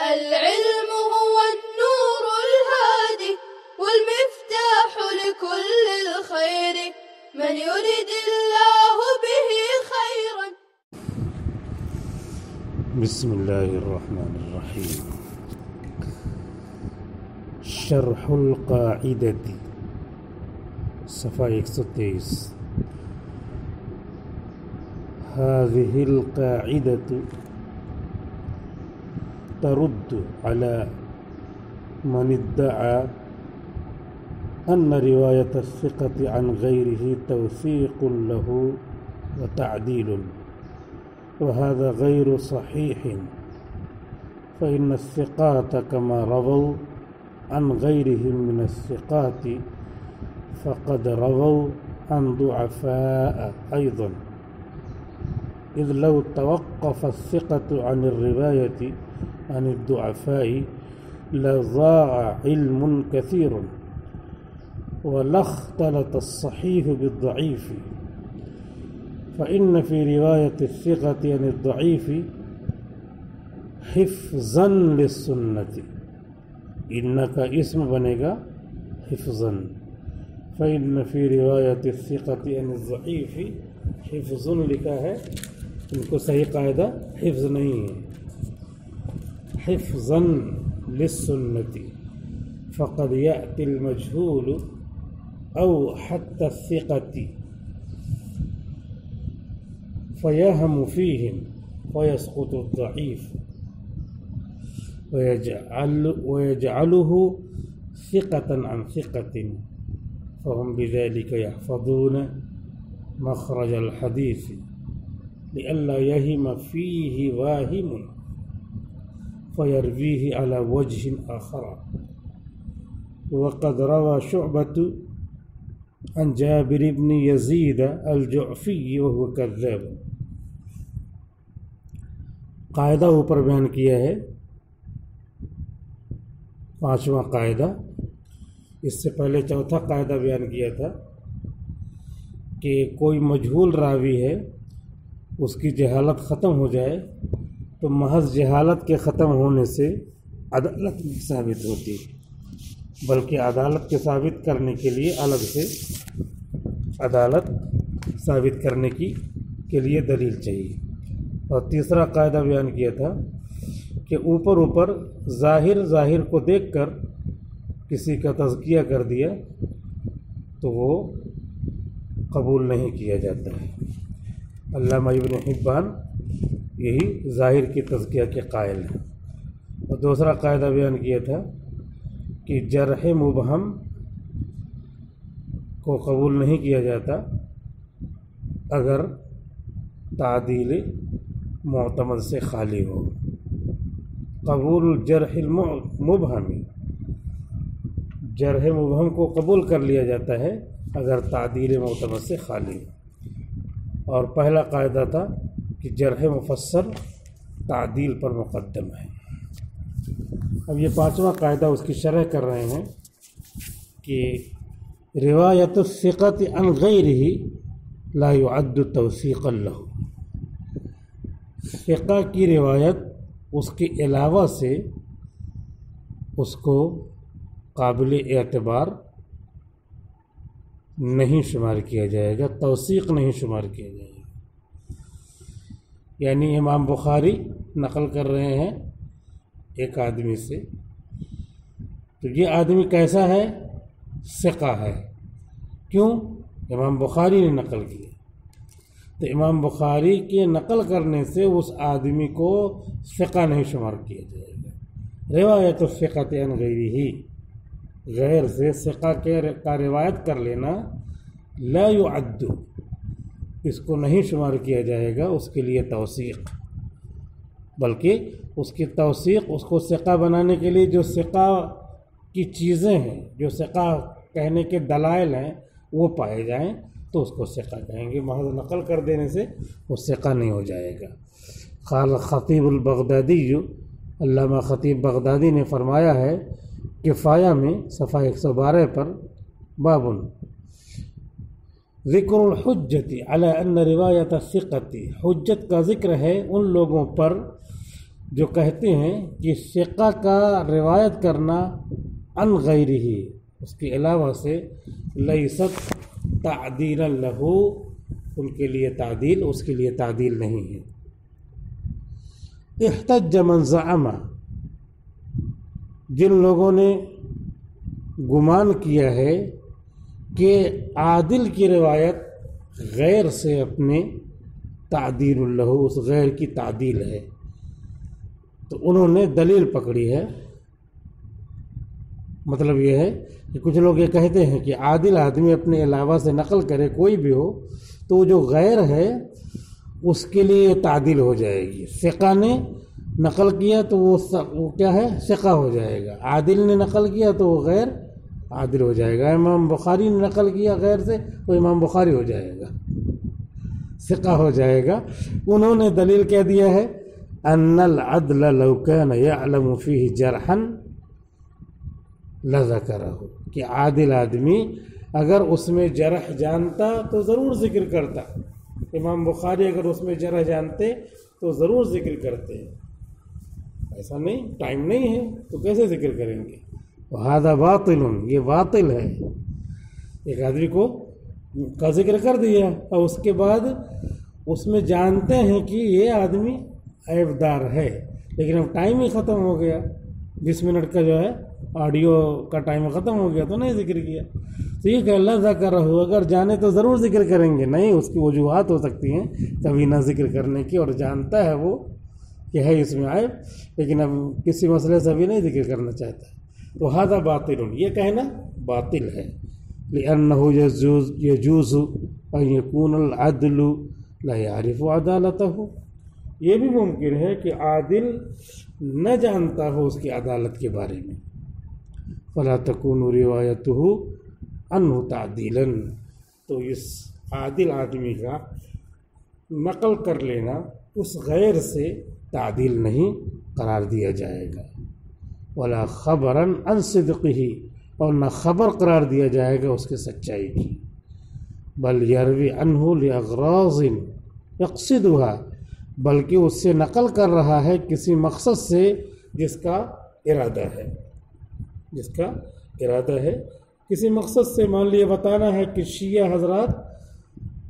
العلم هو النور الهادي والمفتاح لكل الخير من يرد الله به خيرا. بسم الله الرحمن الرحيم. شرح القاعدة صفحہ 123. هذه القاعدة ترد على من ادعى أن رواية الثقة عن غيره توثيق له وتعديل، وهذا غير صحيح، فإن الثقات كما رووا عن غيرهم من الثقات فقد رووا عن ضعفاء أيضا، إذ لو توقف الثقة عن الرواية عن الضعفاء لضاع علم كثير ولاختلط الصحيح بالضعيف، فإن في رواية الثقة عن الضعيف حفظا للسنة، إنك اسم بنے گا حفظا، فإن في رواية الثقة عن الضعيف حفظ لکھا ہے، ان کو صحیح قاعدہ حفظ نہیں ہے، حفظا للسنة، فقد يأتي المجهول أو حتى الثقة فيهم فيهم ويسقط الضعيف ويجعله ثقة عن ثقة، فهم بذلك يحفظون مخرج الحديث لئلا يهم فيه واهم فيرويه على وجه آخر. وقد روى شعبة عن جابر بن يزيد الجعفي وهو كذاب. قاعدہ اوپر بیان کیا ہے، پانچواں قاعدہ. اس سے پہلے چوتھا قاعدہ بیان کیا تھا کہ کوئی مجہول راوی ہے، اس کی جہالت ختم ہو جائے تو محض جہالت کے ختم ہونے سے عدالت نہیں ثابت ہوتی، بلکہ عدالت کے ثابت کرنے کے لیے الگ سے عدالت ثابت کرنے کے لیے دلیل چاہیے. اور تیسرا قاعدہ بیان کیا تھا کہ اوپر ظاہر کو دیکھ کر کسی کا تزکیہ کر دیا تو وہ قبول نہیں کیا جاتا ہے. علامہ ابن حبان یہی ظاہر کی تزکیہ کے قائل ہیں. اور دوسرا قاعدہ بیان کیا تھا کہ جرح مبہم کو قبول نہیں کیا جاتا اگر تعدیل معتمد سے خالی ہو. قبول جرح مبہم کو قبول کر لیا جاتا ہے اگر تعدیل معتمد سے خالی ہو. اور پہلا قاعدہ تھا کہ جرح مفسر تعدیل پر مقدم ہے. اب یہ پانچواں قاعدہ اس کی شرح کر رہے ہیں کہ روایت الثقۃ عن غیرہ لا يعد توثیقا لہ. ثقہ کی روایت اس کے علاوہ سے اس کو قابل اعتبار نہیں شمار کیا جائے گا، توثیق نہیں شمار کیا جائے گا. یعنی امام بخاری نقل کر رہے ہیں ایک آدمی سے، تو یہ آدمی کیسا ہے؟ ثقہ ہے. کیوں؟ امام بخاری نے نقل کیا، تو امام بخاری کے نقل کرنے سے اس آدمی کو ثقہ نہیں شمار کیا جائے گا. روایت الثقۃ عن غیرہ، غیر سے ثقہ کا روایت کر لینا لا يعد، اس کو نہیں شمار کیا جائے گا اس کے لیے توثیق، بلکہ اس کی توثیق اس کو ثقہ بنانے کے لیے جو ثقہ کی چیزیں ہیں، جو ثقہ کہنے کے دلائل ہیں وہ پائے جائیں تو اس کو ثقہ کہیں گے. محض نقل کر دینے سے وہ ثقہ نہیں ہو جائے گا. قال خطیب البغدادی، علامہ خطیب بغدادی نے فرمایا ہے کفایہ میں صفحہ 112 پر، باب ذکر الحجت علی ان روایت الثقۃ، حجت کا ذکر ہے ان لوگوں پر جو کہتے ہیں کہ ثقہ کا روایت کرنا عن غیرہ اس کے علاوہ سے لیست تعدیلا لہ ان کے لیے تعدیل اس کے لیے تعدیل نہیں ہے. احتج من زعم جن لوگوں نے گمان کیا ہے کہ عادل کی روایت غیر سے اپنے تعدیل اللہ اس غیر کی تعدیل ہے تو انہوں نے دلیل پکڑی ہے. مطلب یہ ہے کہ کچھ لوگ یہ کہتے ہیں کہ عادل آدمی اپنے علاوہ سے نقل کرے کوئی بھی ہو تو جو غیر ہے اس کے لیے تعدیل ہو جائے گی. ثقہ نے نقل کیا تو وہ کیا ہے ثقہ ہو جائے گا. عادل نے نقل کیا تو وہ غیر عادل ہو جائے گا. امام بخاری نے نقل کیا غیر سے تو امام بخاری ہو جائے گا ثقہ ہو جائے گا. انہوں نے دلیل کیا دیا ہے ان العدل لو كان يعلم فيه جرحا لذكره کہ عادل آدمی اگر اس میں جرح جانتا تو ضرور ذکر کرتا. امام بخاری اگر اس میں جرح جانتے تو ضرور ذکر کرتے. ایسا نہیں ٹائم نہیں ہے تو کیسے ذکر کریں گے. وہذا باطل یہ باطل ہے. ایک آدمی کا ذکر کر دیا اور اس کے بعد اس میں جانتے ہیں کہ یہ آدمی عیب دار ہے لیکن اب ٹائم ہی ختم ہو گیا 20 منٹ کا جو ہے آڈیو کا ٹائم ختم ہو گیا تو نہیں ذکر کیا. تو یہ کہ اللہ ذکر ہو اگر جانے تو ضرور ذکر کریں گے. نہیں اس کی وجوہات ہو سکتی ہیں کبھی نہ ذکر کرنے کی اور جانتا ہے وہ کہ ہے اس میں عیب لیکن اب کسی مسئلے سے بھی نہیں ذکر کرنا چاہتا. تو ھذا باطل یہ کہنا باطل ہے. لأنه يجوز أن يكون العدل لا يعرف عدالته یہ بھی ممکن ہے کہ عادل نہ جانتا ہو اس کی عدالت کے بارے میں. فلا تكون روايته عنه تعديلا تو اس عادل آدمی کا نقل کر لینا اس غیر سے تعدیل نہیں قرار دیا جائے گا. ولا خبرا عن صدقه اور نہ خبر قرار دیا جائے گا اس کے سچائی کی. بل یروی عنہ لاغراض یقصدها بلکہ اس سے نقل کر رہا ہے کسی مقصد سے جس کا ارادہ ہے کسی مقصد سے. مان لیے بتانا ہے کہ شیعہ حضرات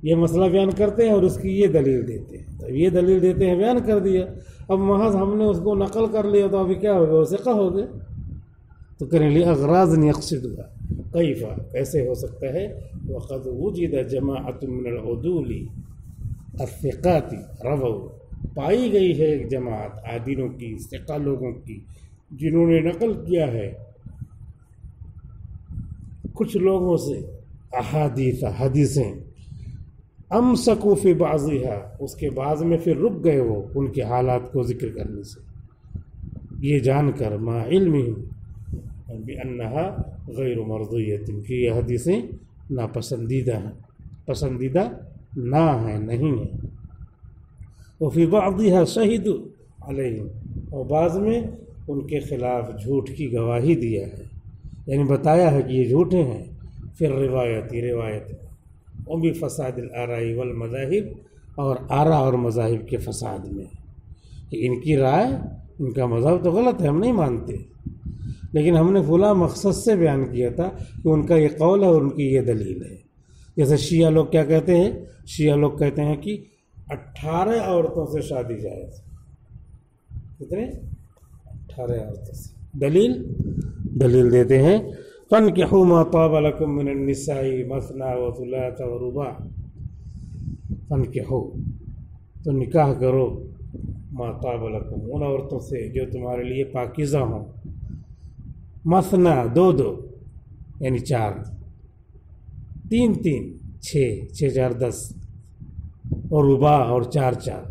یہ مسئلہ بیان کرتے ہیں اور اس کی یہ دلیل دیتے ہیں تو یہ دلیل دیتے ہیں بیان کر دیا. اب محض ہم نے اس کو نقل کر لیا تو ابھی کیا ہوگا وہ ثقہ ہو گئے. تو کریں لی اغراض یقصدها کیف کیسے ہو سکتا ہے. وقد وجد جماعت من العدول الثقات رووا پائی گئی ہے ایک جماعت عادلوں کی ثقہ لوگوں کی جنہوں نے نقل کیا ہے کچھ لوگوں سے احادیث حدیثیں امسکوا فی بعضها اس کے بعض میں پھر رک گئے وہ ان کے حالات کو ذکر کرنے سے یہ جان کر ما علمهم بانها غیر مرضیۃ کہ یہ حدیثیں ناپسندیدہ ہیں پسندیدہ نہ ہیں نہیں ہیں. وفی بعضها شہدوا علیہم اور بعض میں ان کے خلاف جھوٹ کی گواہی دیا ہے یعنی بتایا ہے کہ یہ جھوٹے ہیں. پھر روایت اور بھی فساد الآراء والمذاہب اور آراء اور مذاہب کے فساد میں کہ ان کی رائے ان کا مذہب تو غلط ہے ہم نہیں مانتے لیکن ہم نے فلاں مقصد سے بیان کیا تھا کہ ان کا یہ قول ہے اور ان کی یہ دلیل ہے. جیسے شیعہ لوگ کیا کہتے ہیں شیعہ لوگ کہتے ہیں کہ 18 عورتوں سے شادی جائز. کتنے 18 عورتوں سے دلیل دیتے ہیں. فانكحوا ما طاب لكم من النساء مثنى وثلاث ورباع فانكحوا تو نکاح کرو ما طاب لكم ان عورتوں سے جو تمہارے لیے پاکیزہ ہوں. مثنى دو یعنی 4 3 6 4 10 اور رباع اور 4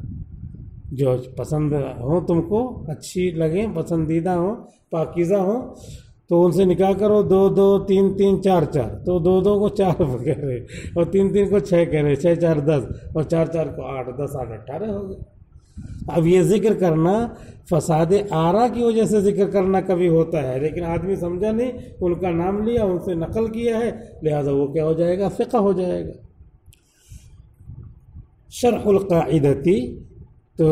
جو پسند ہوں تم کو اچھی لگیں پسندیدہ ہوں پاکیزہ ہوں تو ان سے نکاح کرو. 2 3 4 تو 2 کو 4 کہہ رہے اور 3 کو 6 کہہ رہے 6 4 10 اور 4 کو 8 10 8 18 ہو گئے. اب یہ ذکر کرنا فساد آراء کی وجہ سے ذکر کرنا کبھی ہوتا ہے لیکن آدمی سمجھا نہیں ان کا نام لیا ان سے نقل کیا ہے لہذا وہ کیا ہو جائے گا فقہ ہو جائے گا. شرح القاعدتی تو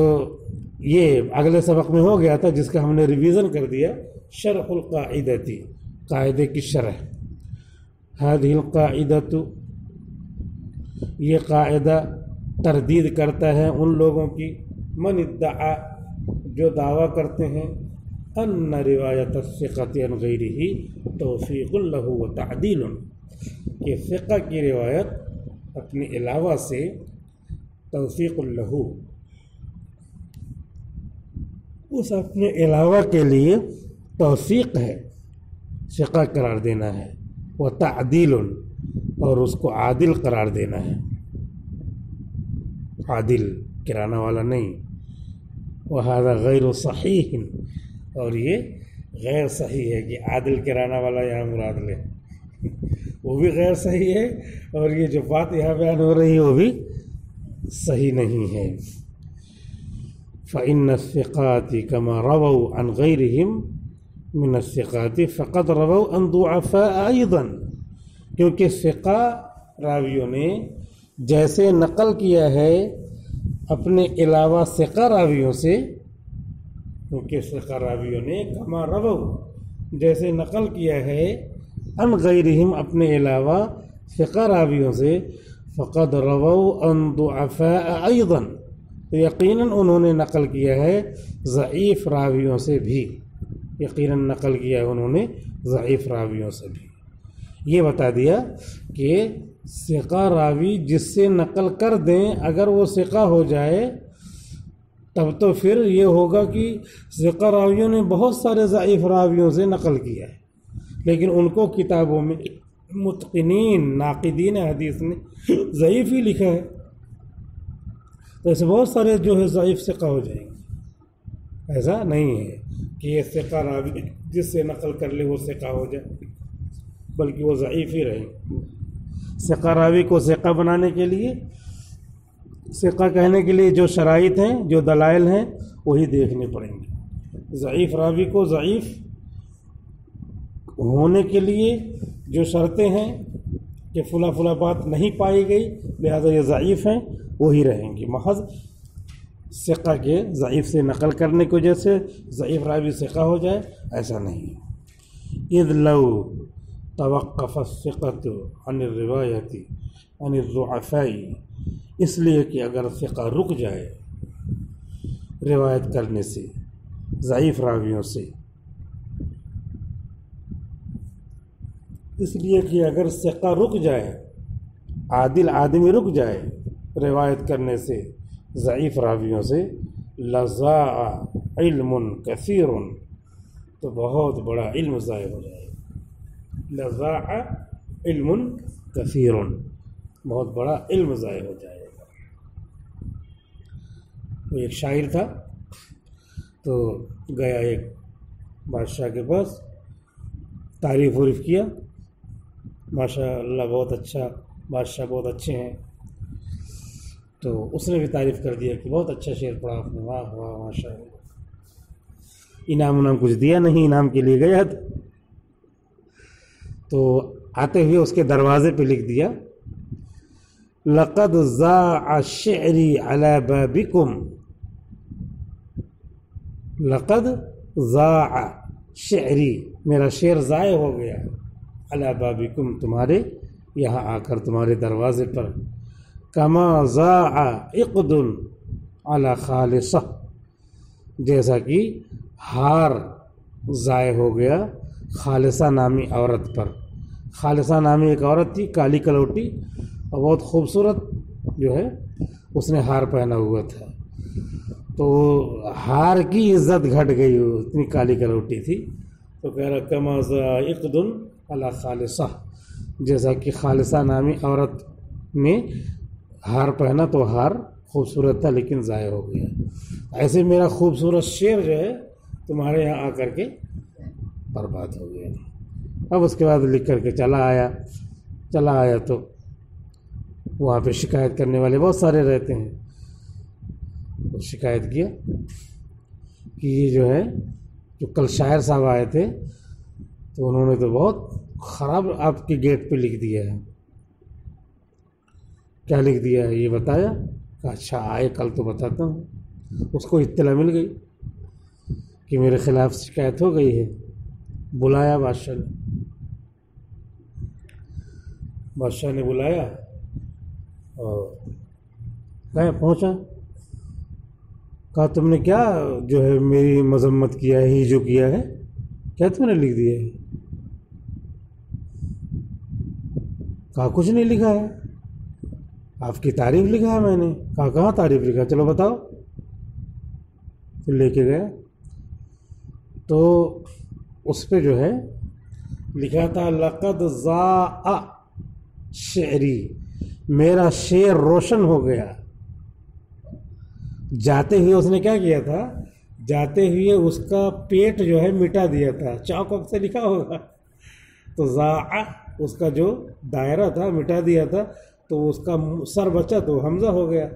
یہ اگلے سبق میں ہو گیا تھا جس کا ہم نے ریویژن کر دیا. شرح القاعدتی، قاعدے کی شرح. هذه القاعدۃ، یہ قاعدہ تردید کرتا ہے ان لوگوں کی، من ادعا، جو دعویٰ کرتے ہیں، ان روایت الثقۃ عن غیرہ توثیق لہ وتعدیل، کہ ثقہ کی روایت اپنے علاوہ سے توثیق لہ، اس اپنے علاوہ کے لیے توثیق ہے، ثقہ قرار دینا ہے، وتعدیل، اور اس کو عادل قرار دینا ہے، عادل کرانے والا نہیں. وہذا غیر صحیح، اور یہ غیر صحیح ہے کہ عادل کرانے والا یہاں مراد لے، وہ بھی غیر صحیح ہے، اور یہ جو بات یہاں بیان ہو رہی ہے وہ بھی صحیح نہیں ہے. فإن الثقات كما رووا عن غيرهم من الثقات فقد رووا عن ضعفاء أيضا، کیونکہ ثقہ راویوں نے جیسے نقل کیا ہے اپنے علاوہ ثقہ راویوں سے، کیونکہ ثقہ راویوں نے کما رووا، جیسے نقل کیا ہے عن غیرہم، اپنے علاوہ ثقہ راویوں سے، فقد رووا عن ضعفاء ایضا، تو یقیناً انہوں نے نقل کیا ہے ضعیف راویوں سے بھی، یقیناً نقل کیا ہے انہوں نے ضعیف راویوں سے بھی. یہ بتا دیا کہ ثقہ راوی جس سے نقل کر دیں اگر وہ ثقہ ہو جائے تب تو پھر یہ ہوگا کہ ثقہ راویوں نے بہت سارے ضعیف راویوں سے نقل کیا ہے، لیکن ان کو کتابوں میں متقنین ناقدین حدیث نے ضعیف ہی لکھا ہے، تو ایسے بہت سارے جو ہے ضعیف ثقہ ہو جائیں گے. ایسا نہیں ہے کہ یہ ثقہ راوی جس سے نقل کر لے وہ ثقہ ہو جائے، بلکہ وہ ضعیف ہی رہیں. ثقہ راوی کو ثقہ بنانے کے لیے، ثقہ کہنے کے لیے جو شرائط ہیں، جو دلائل ہیں، وہی دیکھنے پڑیں گے. ضعیف راوی کو ضعیف ہونے کے لیے جو شرطیں ہیں کہ فلاں فلاں بات نہیں پائی گئی لہذا یہ ضعیف ہیں، وہی رہیں گی. محض ثقہ کے ضعیف سے نقل کرنے کی وجہ سے ضعیف راوی ثقہ ہو جائے، ایسا نہیں ہے. اذ لو توقف الثقۃ عن الروایت عن الضعفاء، اس لیے کہ اگر ثقہ رک جائے روایت کرنے سے ضعیف راویوں سے، اس لیے کہ اگر ثقہ رک جائے، عادل آدمی رک جائے روایت کرنے سے ضعیف راویوں سے، لضاع علم کثیر، تو بہت بڑا علم ضائع ہو جائے. لضاع علم کثیر، بہت بڑا علم ضائع ہو جائے گا. وہ ایک شاعر تھا، تو گیا ایک بادشاہ کے پاس، تعریف وریف کیا، ماشاء اللہ بہت اچھا بادشاہ، بہت اچھے ہیں. تو اس نے بھی تعریف کر دیا کہ بہت اچھا شعر پڑھا آپ نے، واہ واہ ماشاء اللہ. انعام کچھ دیا نہیں، انعام کے لیے گیا تھا، تو آتے ہوئے اس کے دروازے پہ لکھ دیا، لقد ضاع شعری علی بابکم، لقد ضاع شعری، میرا شعر ضائع ہو گیا، علی بابکم، تمہارے یہاں آ کر، تمہارے دروازے پر، کما ضاع عقد علی خالصہ، جیسا کہ ہار ضائع ہو گیا خالصہ نامی عورت پر. خالصہ نامی ایک عورت تھی، کالی کلوٹی اور بہت خوبصورت جو ہے، اس نے ہار پہنا ہوا تھا، تو ہار کی عزت گھٹ گئی، وہ اتنی کالی کلوٹی تھی. تو کہہ رہا کما ضاع عقد علی خالصہ، جیسا کہ خالصہ نامی عورت نے ہار پہنا تو ہار خوبصورت تھا لیکن ضائع ہو گیا، ایسے میرا خوبصورت شعر جو ہے تمہارے یہاں آ کر کے برباد ہو گیا. اب اس کے بعد لکھ کر کے چلا آیا تو وہاں پہ شکایت کرنے والے بہت سارے رہتے ہیں. شکایت کیا کہ یہ جو ہے، جو کل شاعر صاحب آئے تھے تو انہوں نے تو بہت خراب آپ کے گیٹ پہ لکھ دیا ہے. کیا لکھ دیا ہے یہ بتایا؟ کہ اچھا آئے کل تو بتاتا ہوں. اس کو اطلاع مل گئی کہ میرے خلاف شکایت ہو گئی ہے. بلایا بادشاہ نے بلایا اور پہنچا. کہا تم نے کیا جو ہے میری مذمت کیا ہے، ہی جو کیا ہے کیا تم نے لکھ دیا ہے؟ کہا کچھ نہیں لکھا ہے، آپ کی تعریف لکھا ہے میں نے. کہا کہاں تعریف لکھا؟ چلو بتاؤ. پھر لے کے گیا تو اس پہ جو ہے لکھا تھا لقد ضاء شعری، میرا شعر روشن ہو گیا. جاتے ہوئے اس نے کیا کیا تھا؟ جاتے ہوئے اس کا پیٹ جو ہے مٹا دیا تھا. چاک وقت سے لکھا ہوگا تو ضاء اس کا جو دائرہ تھا مٹا دیا تھا، تو اس کا سر بچا تو حمزہ ہو گیا،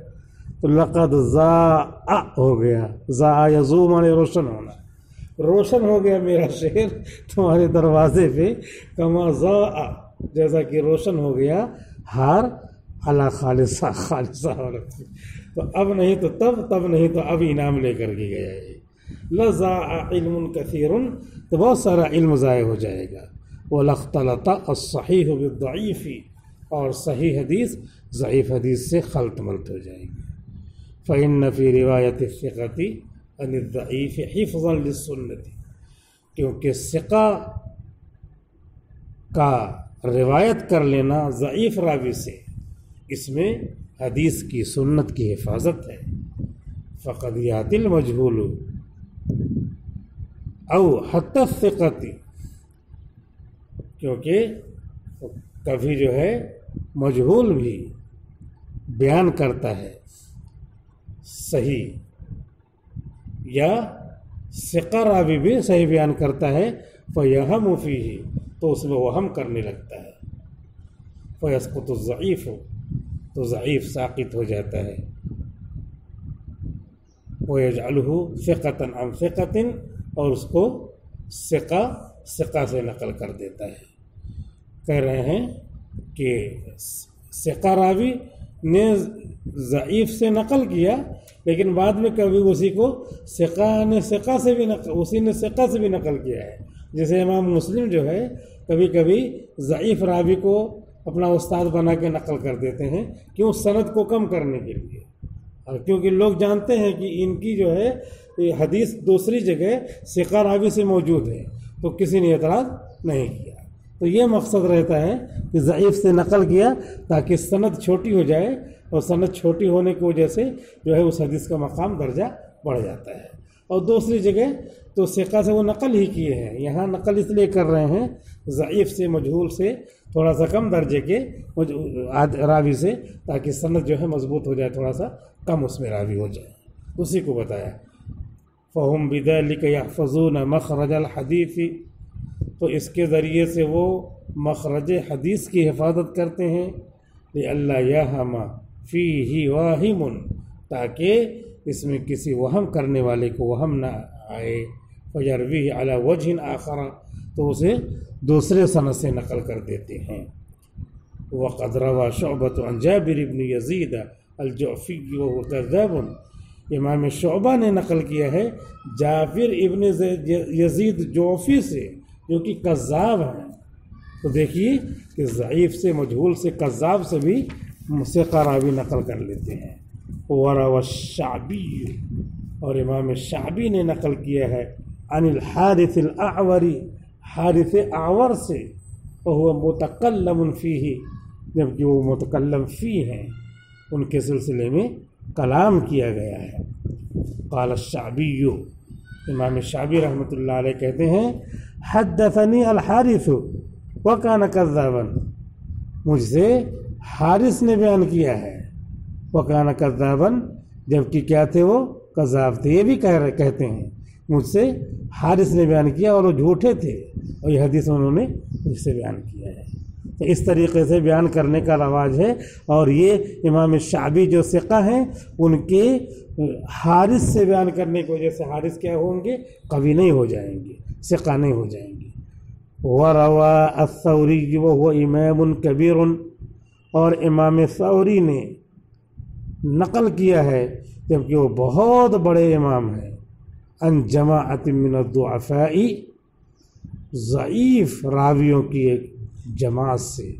تو لقد ضاء ہو گیا. ضاء یضوء مانے روشن ہونا. روشن ہو گیا میرا شعر تمہارے دروازے پہ، کما ضاء جیسا کہ روشن ہو گیا ہار علی خالصہ عورت. تو اب نہیں تو تب نہیں تو اب انعام لے کر کے گیا ہے. لضاء علم کثیر، تو بہت سارا علم ضائع ہو جائے گا. ولاختلط الصحیح بالضعیف، اور صحیح حدیث ضعیف حدیث سے خلط ملط ہو جائے گی. فإن فی روایت الثقۃ عن الضعیف حفظا للسنۃ، کیونکہ ثقہ کا روایت کر لینا ضعیف راوی سے، اس میں حدیث کی سنت کی حفاظت ہے. فقد یاتی المجہول او حتی الثقۃ، کیونکہ کبھی جو ہے مجہول بھی بیان کرتا ہے صحیح، یا ثقہ راوی بھی صحیح بیان کرتا ہے. فیہم فیہ، تو اس میں وہم کرنے لگتا ہے. فیسقط الضعیف، تو ضعیف ساقط ہو جاتا ہے. ویجعلہ ثقۃ عن ثقۃ، اور اس کو ثقہ سے نقل کر دیتا ہے. کہہ رہے ہیں کہ ثقہ راوی نے ضعیف سے نقل کیا، لیکن بعد میں کبھی اسی کو ثقہ نے ثقہ سے بھی نقل کیا ہے. جیسے امام مسلم جو ہے کبھی کبھی ضعیف راوی کو اپنا استاد بنا کے نقل کر دیتے ہیں، کیوں؟ سند کو کم کرنے کے لیے، اور کیونکہ لوگ جانتے ہیں کہ ان کی جو ہے حدیث دوسری جگہ ثقہ راوی سے موجود ہے، تو کسی نے اعتراض نہیں کیا. تو یہ مقصد رہتا ہے کہ ضعیف سے نقل کیا تاکہ سند چھوٹی ہو جائے، اور سند چھوٹی ہونے کی وجہ سے جو ہے اس حدیث کا مقام درجہ بڑھ جاتا ہے. اور دوسری جگہ تو ثقہ سے وہ نقل ہی کیے ہیں، یہاں نقل اس لیے کر رہے ہیں ضعیف سے، مجہول سے، تھوڑا سا کم درجے کے راوی سے، تاکہ سند جو ہے مضبوط ہو جائے، تھوڑا سا کم اس میں راوی ہو جائے. اسی کو بتایا. فَهُمْ بِذَلِكَ يَحْفَظُونَ مَخْرَجَ الْحَدِيثِ، تو اس کے ذریعے سے وہ مخرج حدیث کی حفاظت کرتے ہیں. لِأَلَّا يَهَمَ فِيهِ وَاهِمٌ، تاکہ اس میں کسی وہم کرنے والے کو وہم نہ آئے. فَيَرْوِيهِ عَلَى وَجْهٍ آخَرَ، تو اسے دوسرے سند سے نقل کر دیتے ہیں. وَقَدْ رَوَى شُعْبَةُ عَنْ جابر بن یزید الجعفی وهو کذاب، امام شعبہ نے نقل کیا ہے جابر ابن یزید جعفی سے، جو کہ کذاب ہیں. تو دیکھیے کہ ضعیف سے، مجہول سے، کذاب سے بھی ثقہ راوی نقل کر لیتے ہیں. وروى الشعبی، اور امام شعبی نے نقل کیا ہے عن الحارث الاعوری، حارث اعور سے، وهو متکلم فیہ، جبکہ وہ متکلم فی ہیں، ان کے سلسلے میں کلام کیا گیا ہے. قال الشعبی، امام شعبی رحمۃ اللہ علیہ کہتے ہیں حدثنی الحارث وکان کذابا، مجھ سے حارث نے بیان کیا ہے، وکان کذابا، جبکہ کیا تھے؟ وہ کذاب تھے. یہ بھی کہتے ہیں مجھ سے حارث نے بیان کیا اور وہ جھوٹے تھے، اور یہ حدیث انہوں نے مجھ سے بیان کیا ہے. تو اس طریقے سے بیان کرنے کا رواج ہے. اور یہ امام شعبی جو ثقہ ہیں، ان کے حارث سے بیان کرنے کی وجہ سے حارث کیا ہوں گے؟ قوی نہیں ہو جائیں گے، ثقہ نہیں ہو جائیں گے. وروى الثوری وهو امام کبیر، اور امام ثوری نے نقل کیا ہے جبکہ وہ بہت بڑے امام ہیں. ان جماعت من الضعفاء، ضعیف راویوں کی ایک جماعت سے.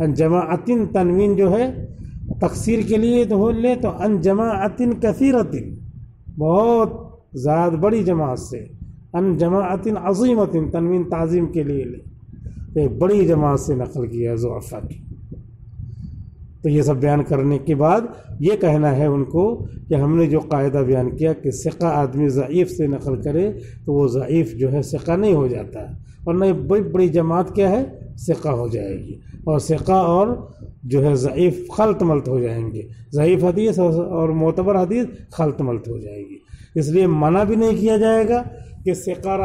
ان جماعت تنوین جو ہے تکسیر کے لیے تو بول لے تو ان جماعت کثیرت، بہت زیادہ بڑی جماعت سے. ان جماعت عظیمت تنوین تعظیم کے لیے لے، ایک بڑی جماعت سے نقل کیا ضعفاء کی. تو یہ سب بیان کرنے کے بعد یہ کہنا ہے ان کو کہ ہم نے جو قاعدہ بیان کیا کہ ثقہ آدمی ضعیف سے نقل کرے تو وہ ضعیف جو ہے ثقہ نہیں ہو جاتا، ورنہ یہ بڑی بڑی جماعت کیا ہے ثقہ ہو جائے گی، اور ثقہ اور جو ہے ضعیف خلط ملط ہو جائیں گے. ضعیف حدیث اور معتبر حدیث خلط ملط ہو جائے گی. اس لیے منع بھی نہیں کیا جائے گا کہ ثقہ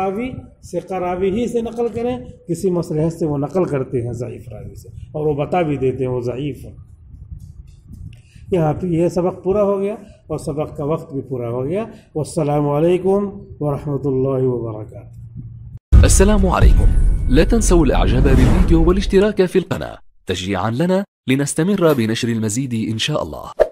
راوی ہی سے نقل کریں. کسی مصلحت سے وہ نقل کرتے ہیں ضعیف راوی سے، اور وہ بتا بھی دیتے ہیں وہ ضعیف ہے. یہاں پہ یہ سبق پورا ہو گیا اور سبق کا وقت بھی پورا ہو گیا. والسلام علیکم ورحمۃ اللہ وبرکاتہ. السلام عليكم. لا تنسوا الإعجاب بالفيديو والاشتراك في القناة تشجيعا لنا لنستمر بنشر المزيد إن شاء الله.